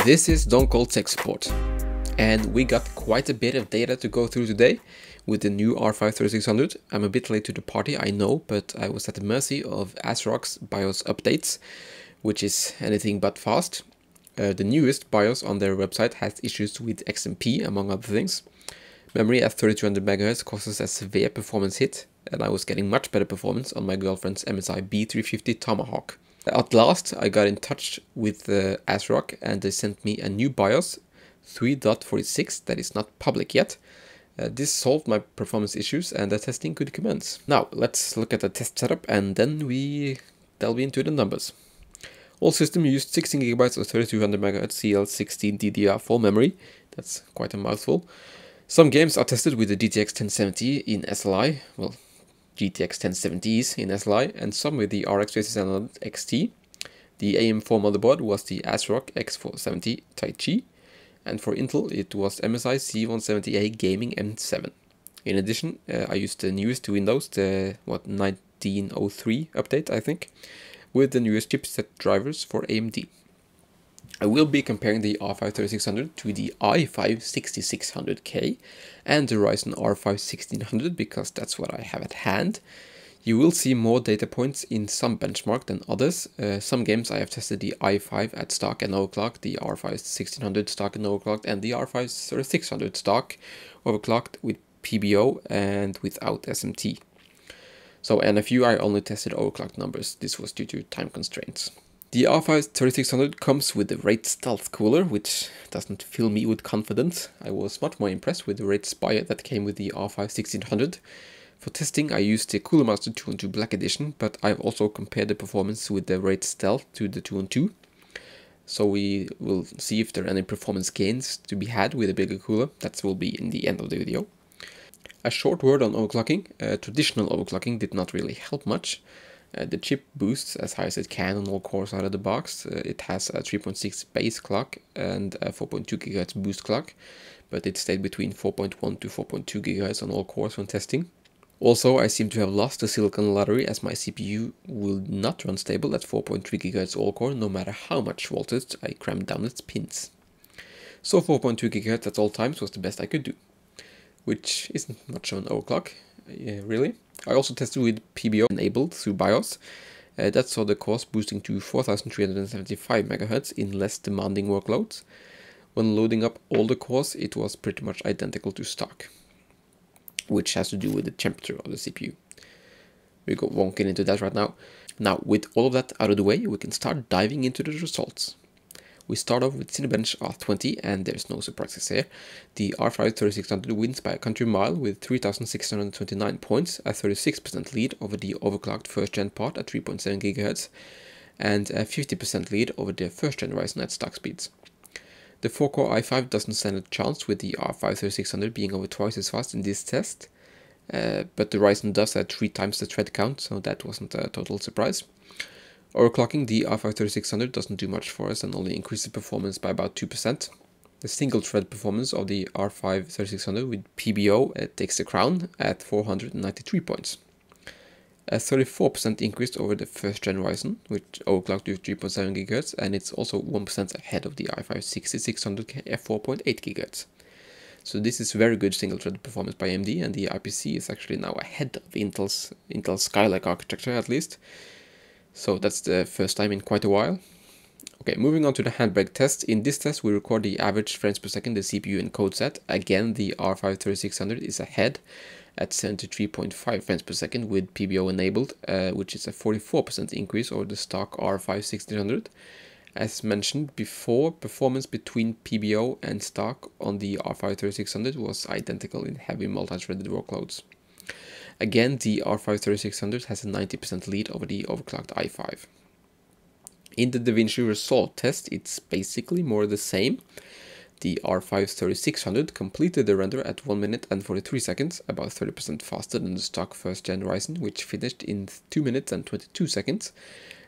This is Don Cole Tech Support, and we got quite a bit of data to go through today with the new R5 3600. I'm a bit late to the party, I know, but I was at the mercy of ASRock's BIOS updates, which is anything but fast. The newest BIOS on their website has issues with XMP, among other things. Memory at 3200 MHz causes a severe performance hit, and I was getting much better performance on my girlfriend's MSI B350 Tomahawk. At last, I got in touch with ASRock and they sent me a new BIOS 3.46 that is not public yet. This solved my performance issues and the testing could commence. Now, let's look at the test setup and then we delve into the numbers. All systems used 16GB of 3200 MHz CL16 DDR4 memory. That's quite a mouthful. Some games are tested with the GTX 1070 in SLI. Well, GTX 1070s in SLI, and some with the RX 2700 XT. The AM4 motherboard was the ASRock X470 Taichi, and for Intel it was MSI C170A Gaming M7. In addition, I used the newest Windows, the 1903 update, I think, with the newest chipset drivers for AMD. I will be comparing the R5 3600 to the i5 6600K and the Ryzen R5 1600 because that's what I have at hand. You will see more data points in some benchmark than others. Some games I have tested the i5 at stock and overclocked, the R5 1600 stock and overclocked, and the R5 3600 stock overclocked with PBO and without SMT. And a few I only tested overclocked numbers. This was due to time constraints. The R5 3600 comes with the Wraith Stealth cooler, which doesn't fill me with confidence. I was much more impressed with the Wraith Spire that came with the R5 1600. For testing I used the Cooler Master 212 Black Edition, but I've also compared the performance with the Wraith Stealth to the 212. So we will see if there are any performance gains to be had with a bigger cooler. That will be in the end of the video. A short word on overclocking. Traditional overclocking did not really help much. The chip boosts as high as it can on all cores out of the box. It has a 3.6 base clock and a 4.2 GHz boost clock, but it stayed between 4.1 to 4.2 GHz on all cores when testing. Also, I seem to have lost the silicon lottery as my CPU will not run stable at 4.3 GHz all core no matter how much voltage I cram down its pins. So 4.2 GHz at all times was the best I could do, which isn't much of an overclock, really. I also tested with PBO enabled through BIOS. That saw the cores boosting to 4375 MHz in less demanding workloads. When loading up all the cores, it was pretty much identical to stock, which has to do with the temperature of the CPU. Won't get into that right now. Now, with all of that out of the way, we can start diving into the results. We start off with Cinebench R20, and there's no surprises here. The R5 3600 wins by a country mile with 3,629 points, a 36% lead over the overclocked first-gen part at 3.7 GHz, and a 50% lead over the first-gen Ryzen at stock speeds. The 4-core i5 doesn't stand a chance with the R5 3600 being over twice as fast in this test, but the Ryzen does at 3 times the thread count, so that wasn't a total surprise. Overclocking the R5 3600 doesn't do much for us and only increases performance by about 2%. The single thread performance of the R5 3600 with PBO takes the crown at 493 points. A 34% increase over the first gen Ryzen, which overclocked to 3.7 GHz, and it's also 1% ahead of the i5 6600K at 4.8 GHz. So this is very good single thread performance by AMD, and the IPC is actually now ahead of Intel's Skylake architecture at least. So that's the first time in quite a while. Okay, moving on to the handbrake test. In this test we record the average frames per second the CPU encodes at. Again, the R5 3600 is ahead at 73.5 frames per second with PBO enabled, which is a 44% increase over the stock R5 1600. As mentioned before, performance between PBO and stock on the R5 3600 was identical in heavy multi-threaded workloads. Again, the R5 3600 has a 90% lead over the overclocked i5. In the DaVinci Resolve test, it's basically more the same. The R5 3600 completed the render at 1 minute and 43 seconds, about 30% faster than the stock first gen Ryzen, which finished in 2 minutes and 22 seconds,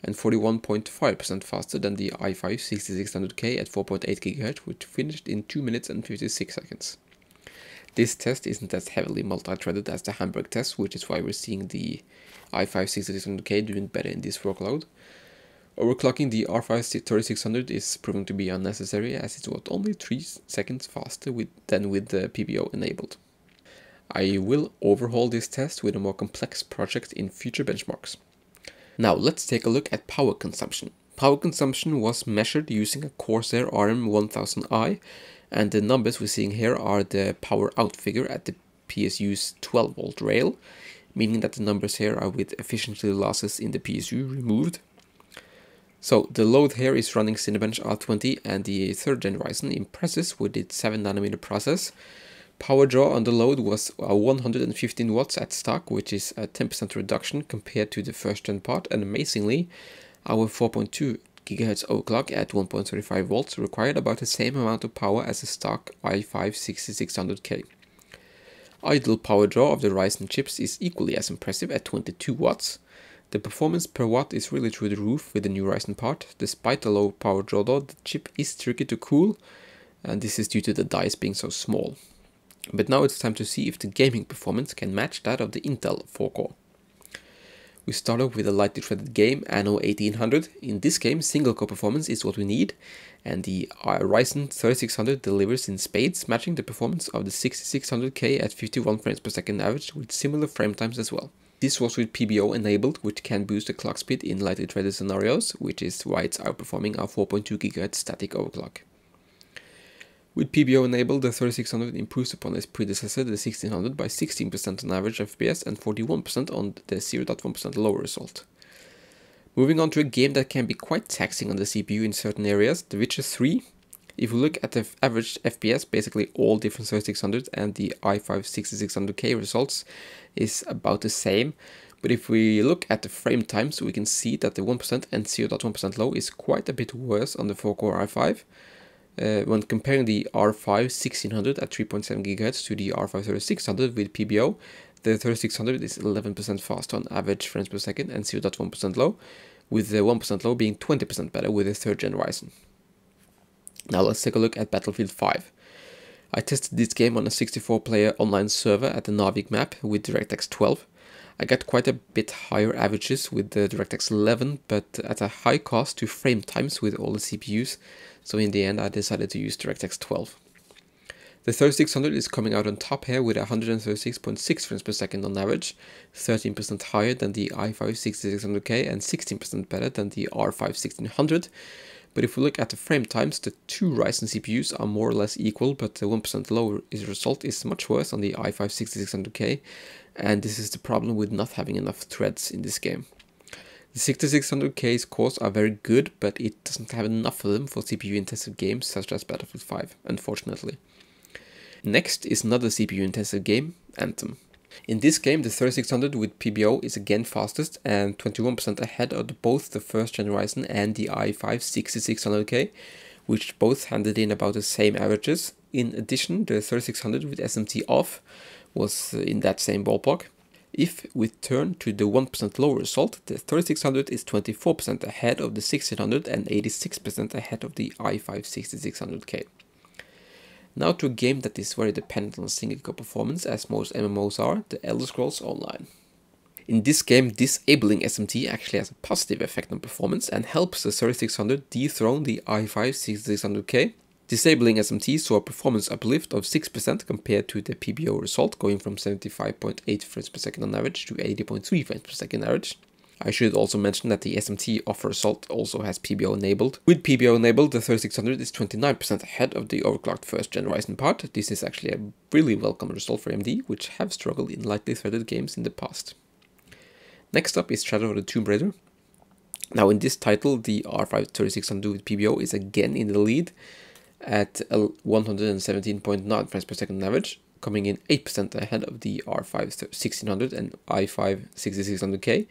and 41.5% faster than the i5 6600K at 4.8 GHz, which finished in 2 minutes and 56 seconds. This test isn't as heavily multi-threaded as the handbrake test, which is why we're seeing the i5 6600K doing better in this workload. Overclocking the R5 3600 is proving to be unnecessary, as it's only 3 seconds faster than with the PBO enabled. I will overhaul this test with a more complex project in future benchmarks. Now let's take a look at power consumption. Power consumption was measured using a Corsair RM1000i, and the numbers we're seeing here are the power out figure at the PSU's 12 volt rail, meaning that the numbers here are with efficiency losses in the PSU removed. So the load here is running Cinebench R20 and the 3rd gen Ryzen impresses with its 7nm process. Power draw on the load was 115 watts at stock, which is a 10% reduction compared to the 1st gen part, and amazingly, our 4.2 GHz overclock at 1.35 volts required about the same amount of power as the stock i5 6600K. Idle power draw of the Ryzen chips is equally as impressive at 22 watts. The performance per watt is really through the roof with the new Ryzen part. Despite the low power draw though, the chip is tricky to cool, and this is due to the dice being so small. But now it's time to see if the gaming performance can match that of the Intel 4-core. We start off with a lightly threaded game, Anno 1800. In this game, single core performance is what we need, and the Ryzen 3600 delivers in spades, matching the performance of the 6600K at 51 frames per second average with similar frame times as well. This was with PBO enabled, which can boost the clock speed in lightly threaded scenarios, which is why it's outperforming our 4.2 GHz static overclock. With PBO enabled, the 3600 improves upon its predecessor, the 1600, by 16% on average FPS and 41% on the 0.1% lower result. Moving on to a game that can be quite taxing on the CPU in certain areas, The Witcher 3. If we look at the average FPS, basically all different 3600 and the i5 6600K results is about the same. But if we look at the frame times, we can see that the 1% and 0.1% low is quite a bit worse on the 4-core i5. When comparing the R5 1600 at 3.7 GHz to the R5 3600 with PBO, the 3600 is 11% faster on average frames per second and 0.1% low, with the 1% low being 20% better with the 3rd gen Ryzen. Now let's take a look at Battlefield 5. I tested this game on a 64-player online server at the Narvik map with DirectX 12. I got quite a bit higher averages with the DirectX 11, but at a high cost to frame times with all the CPUs, so in the end I decided to use DirectX 12. The 3600 is coming out on top here with 136.6 frames per second on average, 13% higher than the i5 6600K and 16% better than the R5 1600. But if we look at the frame times, the two Ryzen CPUs are more or less equal, but the 1% lower result is much worse on the i5 6600K, and this is the problem with not having enough threads in this game. The 6600K's cores are very good, but it doesn't have enough of them for CPU-intensive games such as Battlefield 5, unfortunately. Next is another CPU-intensive game, Anthem. In this game, the 3600 with PBO is again fastest and 21% ahead of both the 1st gen Ryzen and the i5 6600K, which both handed in about the same averages. In addition, the 3600 with SMT off was in that same ballpark. If we turn to the 1% lower result, the 3600 is 24% ahead of the 1600 and 86% ahead of the i5 6600K. Now to a game that is very dependent on single core performance, as most MMOs are, The Elder Scrolls Online. In this game, disabling SMT actually has a positive effect on performance and helps the 3600 dethrone the i5 6600K. Disabling SMT saw a performance uplift of 6% compared to the PBO result, going from 75.8 frames per second on average to 80.3 frames per second average. I should also mention that the SMT off result also has PBO enabled. With PBO enabled, the 3600 is 29% ahead of the overclocked 1st gen Ryzen part. This is actually a really welcome result for AMD, which have struggled in lightly threaded games in the past. Next up is Shadow of the Tomb Raider. Now in this title, the R5 3600 with PBO is again in the lead at 117.9 frames per second on average, coming in 8% ahead of the R5 1600 and i5 6600K,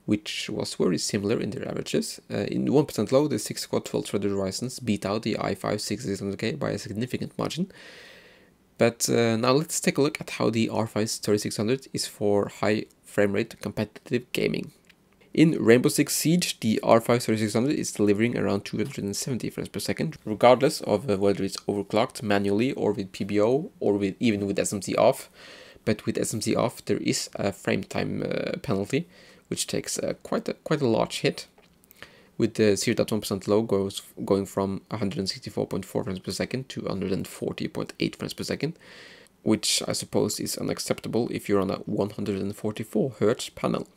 which was very similar in their averages. In 1% low, the 6-core 12-threaded Ryzens beat out the i5 6600K by a significant margin. But now let's take a look at how the R5 3600 is for high frame rate competitive gaming. In Rainbow Six Siege, the R5 3600 is delivering around 270 frames per second, regardless of whether it's overclocked manually or with PBO or even with SMT off. But with SMT off, there is a frame time penalty, which takes quite a large hit. with the 0.1% low going from 164.4 frames per second to 140.8 frames per second, which I suppose is unacceptable if you're on a 144 Hz panel.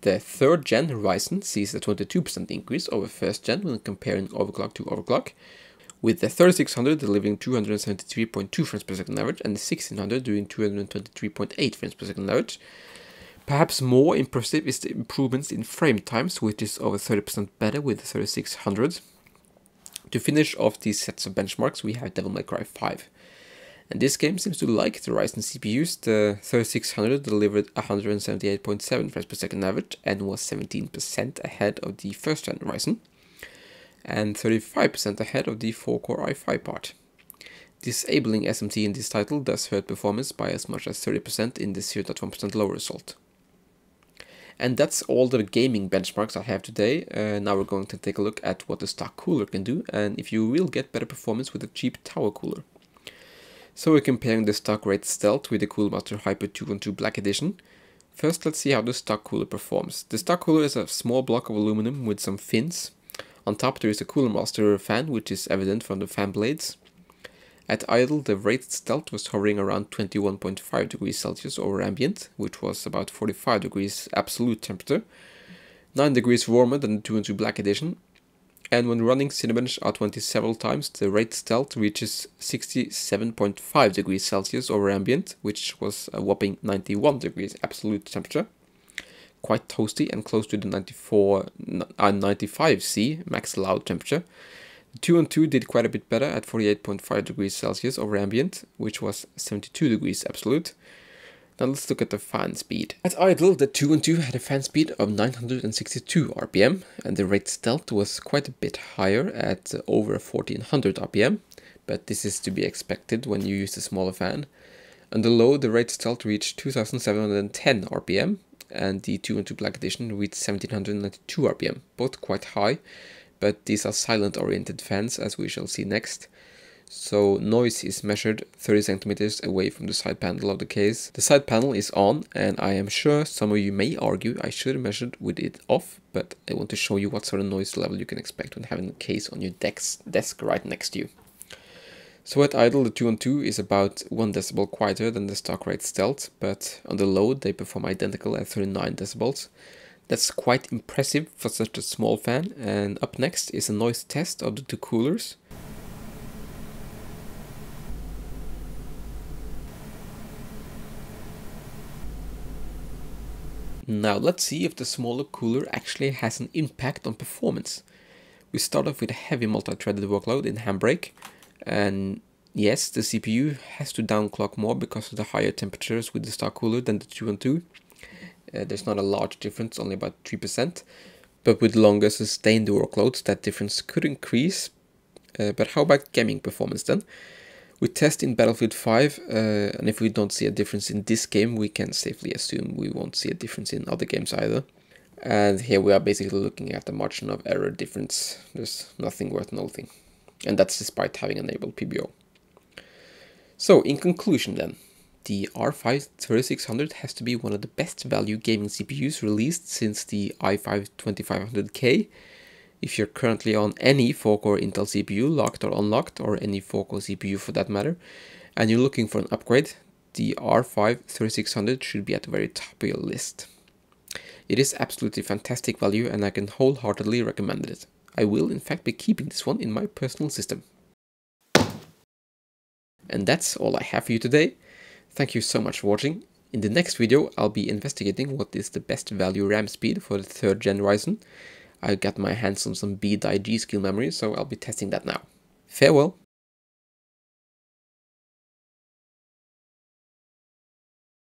The 3rd gen Ryzen sees a 22% increase over 1st gen when comparing overclock to overclock, with the 3600 delivering 273.2 frames per second average and the 1600 doing 223.8 frames per second average. Perhaps more impressive is the improvements in frame times, which is over 30% better with the 3600. To finish off these sets of benchmarks, we have Devil May Cry 5. And this game seems to like the Ryzen CPUs. The 3600 delivered 178.7 frames per second average and was 17% ahead of the 1st gen Ryzen, and 35% ahead of the 4-core i5 part. Disabling SMT in this title does hurt performance by as much as 30% in the 0.1% low result. And that's all the gaming benchmarks I have today. Now we're going to take a look at what the stock cooler can do and if you will get better performance with a cheap tower cooler. So we're comparing the stock Wraith Stealth with the Coolmaster Hyper 212 Black Edition. First, let's see how the stock cooler performs. The stock cooler is a small block of aluminum with some fins. On top there is a Cooler Master fan, which is evident from the fan blades. At idle, the Wraith Stealth was hovering around 21.5 degrees Celsius over ambient, which was about 45 degrees absolute temperature, 9 degrees warmer than the 212 Black Edition. And when running Cinebench R20 several times, the Wraith Stealth reaches 67.5 degrees Celsius over ambient, which was a whopping 91 degrees absolute temperature. Quite toasty and close to the 95C max allowed temperature. The 212 did quite a bit better at 48.5 degrees Celsius over ambient, which was 72 degrees absolute. Now let's look at the fan speed. At idle, the 212 had a fan speed of 962 RPM, and the Wraith Stealth was quite a bit higher at over 1400 RPM, but this is to be expected when you use a smaller fan. Under low, the Wraith Stealth reached 2710 RPM, and the 212 Black Edition reached 1792 RPM, both quite high, but these are silent-oriented fans, as we shall see next. So noise is measured 30 centimeters away from the side panel of the case. The side panel is on, and I am sure some of you may argue I should have measured with it off, but I want to show you what sort of noise level you can expect when having the case on your desk right next to you. So at idle, the 212 is about 1 decibel quieter than the stock Wraith Stealth, but on the load they perform identical at 39 decibels. That's quite impressive for such a small fan, and up next is a noise test of the two coolers. Now let's see if the smaller cooler actually has an impact on performance. We start off with a heavy multi-threaded workload in Handbrake, and yes, the CPU has to downclock more because of the higher temperatures with the stock cooler than the 212. There's not a large difference, only about 3%, but with longer sustained workloads that difference could increase. But how about gaming performance then? We test in Battlefield 5, and if we don't see a difference in this game, we can safely assume we won't see a difference in other games either. And here we are basically looking at the margin of error difference. There's nothing worth noting, and that's despite having enabled PBO. So in conclusion then, the R5 3600 has to be one of the best value gaming CPUs released since the i5 2500K. If you're currently on any 4-core Intel CPU, locked or unlocked, or any 4-core CPU for that matter, and you're looking for an upgrade, the R5 3600 should be at the very top of your list. It is absolutely fantastic value, and I can wholeheartedly recommend it. I will in fact be keeping this one in my personal system. And that's all I have for you today. Thank you so much for watching. In the next video I'll be investigating what is the best value RAM speed for the 3rd gen Ryzen. I got my hands on some BDI G-Skill memory, so I'll be testing that now. Farewell!